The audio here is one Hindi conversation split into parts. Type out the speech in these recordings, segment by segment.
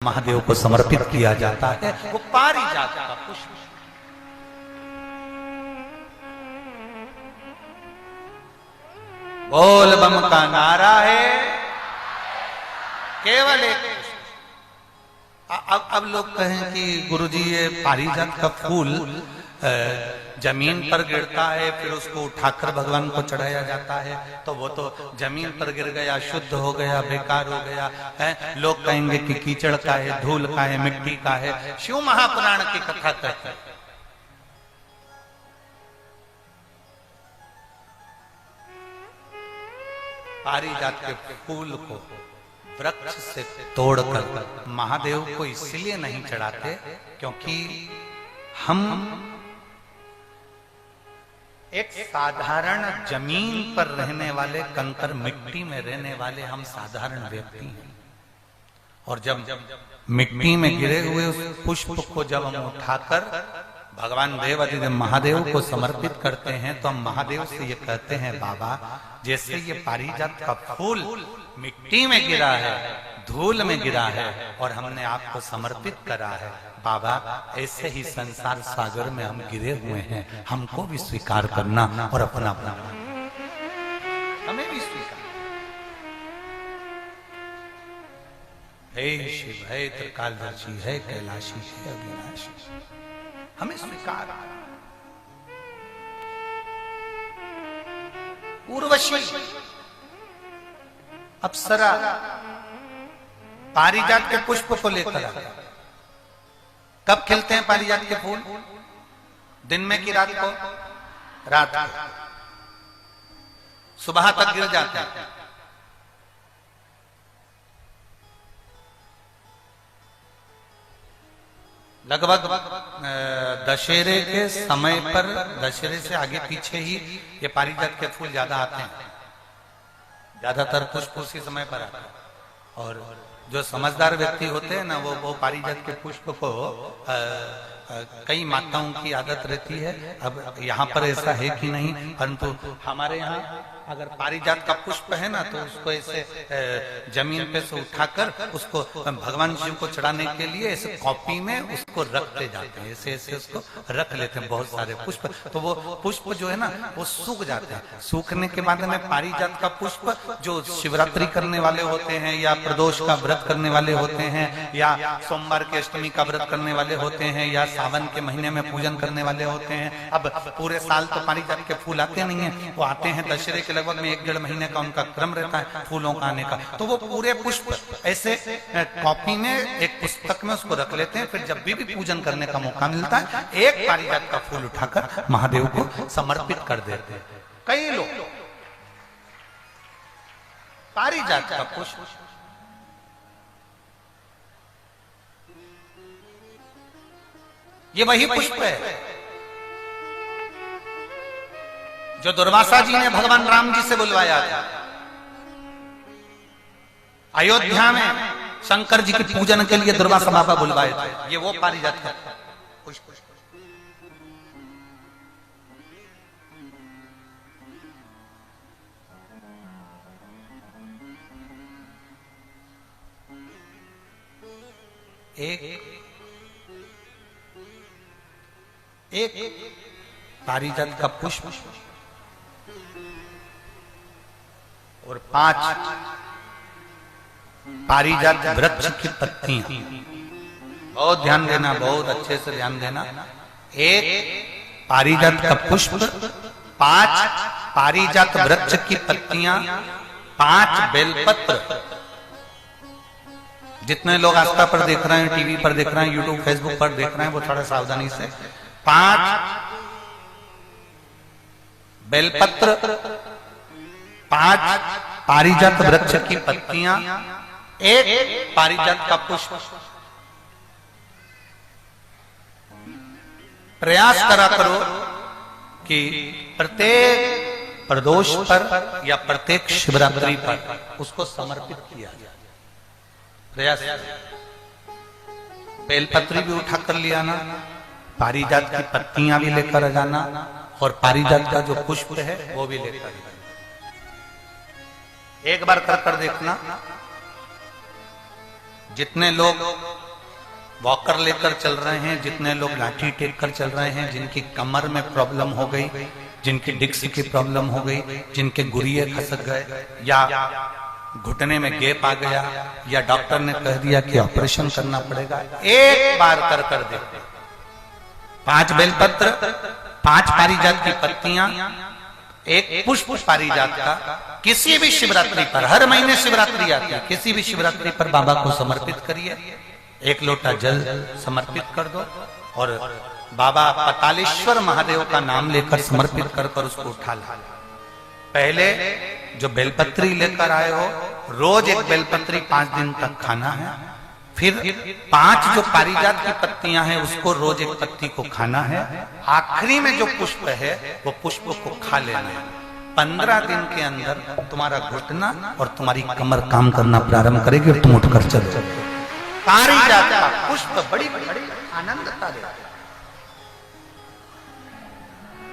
महादेव को समर्पित किया जाता है। वो पारिजात का पुष्प। बोल बम का नारा है केवल एक। अब लोग कहें कि गुरुजी ये पारिजात का फूल जमीन पर गिरता है, फिर उसको उठाकर भगवान को चढ़ाया जाता है, तो वो तो जमीन पर गिर गया, शुद्ध हो गया, बेकार हो गया है। लोग कहेंगे कि कीचड़ का है, धूल का है, मिट्टी का है। शिव महापुराण की कथा कहते हैं पारिजात के फूल को वृक्ष से तोड़कर महादेव को इसलिए नहीं चढ़ाते क्योंकि हम एक साधारण जमीन पर रहने वाले, कंकर मिट्टी में रहने वाले हम साधारण व्यक्ति हैं। और जब मिट्टी में गिरे हुए उस पुष्प को जब हम उठाकर भगवान देवाधिदेव महादेव को समर्पित करते हैं तो हम महादेव से ये कहते हैं, बाबा जैसे ये पारिजात का फूल मिट्टी में गिरा है, धूल में गिरा है और हमने आपको समर्पित करा है, बाबा ऐसे ही संसार सागर में हम गिरे हुए हैं, हमको भी स्वीकार करना और अपना अपना हमें भी स्वीकार। हे शिव है त्रिकालदर्शी है, कैलाशी है, अविनाशी, हमें स्वीकार। उर्वशी अप्सरा पारिजात के पुष्प को लेकर आते। कब खिलते हैं पारिजात के फूल? दिन में की रात को? रात को। सुबह तक गिर जाते हैं। लगभग दशहरे के समय पर, दशहरे से आगे पीछे ही ये पारिजात के फूल ज्यादा आते हैं। ज्यादातर पुष्प उसी समय पर आते हैं। और जो समझदार व्यक्ति होते हैं ना, वो पारिजात के पुष्प को कई माताओं की आदत रहती है। अब यहाँ पर ऐसा है कि नहीं, परंतु हमारे यहाँ अगर पारिजात का पुष्प है ना तो उसको ऐसे जमीन पे से उठाकर उसको भगवान शिव को चढ़ाने के लिए ऐसे कॉपी में उसको रखते जाते हैं, ऐसे ऐसे उसको रख लेते हैं बहुत सारे पुष्प। तो वो पुष्प जो है ना वो सूख जाते हैं। सूखने के बाद में पारिजात का पुष्प जो शिवरात्रि करने वाले होते हैं या प्रदोष का व्रत करने वाले होते हैं या सोमवार के अष्टमी का व्रत करने वाले होते हैं या सावन के महीने में पूजन करने वाले होते हैं। अब पूरे साल तो पारिजात के फूल आते नहीं है, वो आते हैं दशहरे के लगभग में 1-1.5 महीने का उनका क्रम रहता है फूलों का आने का। तो वो पूरे पुष्प ऐसे कॉपी में एक पुस्तक में उसको रख लेते हैं। फिर जब भी पूजन करने का मौका मिलता है एक पारिजात का फूल उठाकर महादेव को समर्पित कर देते हैं। कई लोग पारिजात का पुष्प ये वही पुष्प है जो दुर्वासा जी ने भगवान राम जी से बुलवाया था। अयोध्या में शंकर जी के पूजन के लिए दुर्वासा बाबा बुलवाए थे। ये वो पारिजात का पुष्प। एक पारिजात का पुष्प और 5 पारिजात वृक्ष की पत्तियां। बहुत ध्यान देना, बहुत अच्छे से ध्यान देना। एक पारिजात का पुष्प, 5 पारिजात वृक्ष की पत्तियां, 5 बेलपत्र। जितने लोग आस्था पर देख रहे हैं, टीवी पर देख रहे हैं, यूट्यूब फेसबुक पर देख रहे हैं, वो थोड़ा सावधानी से 5 बेलपत्र, 5 पारिजात वृक्ष की पत्तियां, 1 पारिजात का पुष्प। प्रयास करा करो कि प्रत्येक प्रदोष पर या प्रत्येक शिवरात्रि पर उसको समर्पित किया जाए। प्रयास। बेलपत्री भी उठा कर ले आना, पारिजात की पत्तियां भी लेकर आ जाना और पारिजात का जो पुष्प है वो भी लेकर जाना। एक बार कर देखना, जितने लोग वॉकर लेकर चल रहे हैं, जितने लोग लाठी टेक कर चल रहे हैं, जिनकी कमर में प्रॉब्लम हो गई, जिनकी डिस्क की प्रॉब्लम हो गई, जिनके गुरिये खसक गए या घुटने में गैप आ गया या डॉक्टर ने कह दिया कि ऑपरेशन करना पड़ेगा, एक बार कर दे। 5 बेलपत्र, 5 पारिजात की पत्तियां, एक पुष्प पारिजात का किसी भी शिवरात्रि पर, हर महीने शिवरात्रि आती है, किसी भी शिवरात्रि पर बाबा को समर्पित करिए। 1 लोटा जल समर्पित कर दो और बाबा पतालेश्वर महादेव का नाम लेकर समर्पित कर उसको उठा ला। पहले जो बेलपत्री लेकर आए हो, रोज 1 बेलपत्री 5 दिन तक खाना है। फिर 5 जो पारिजात की पत्तियां हैं उसको रोज 1 पत्ती को खाना है। आखिरी में जो पुष्प है वो पुष्प को खा लेना है। 15 दिन के अंदर तुम्हारा घुटना और तुम्हारी कमर काम करना प्रारंभ करेगी और तुम उठकर चलो। पारिजात का पुष्प बड़ी बड़ी आनंदता देता है,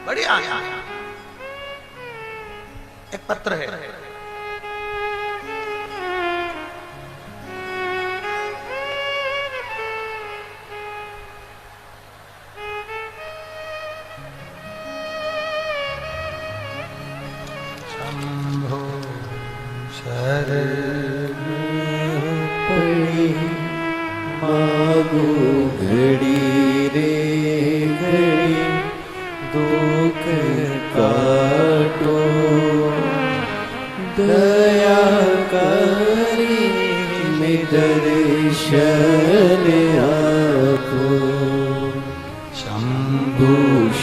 बड़ी आनंद। एक पत्र है, शंभो शरण पड़ी मागो घड़ी रे घड़ी दुख काटो दया करी में दर्शन आपो शंभु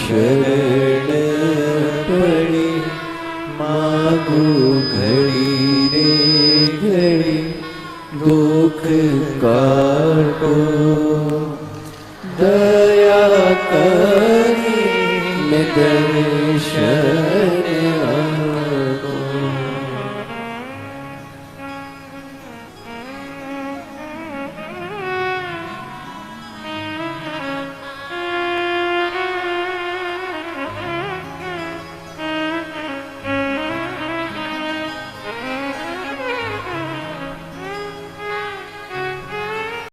शरण पड़ी मागो घड़ी रे घड़ी दुख काटो दया करी में दर्शन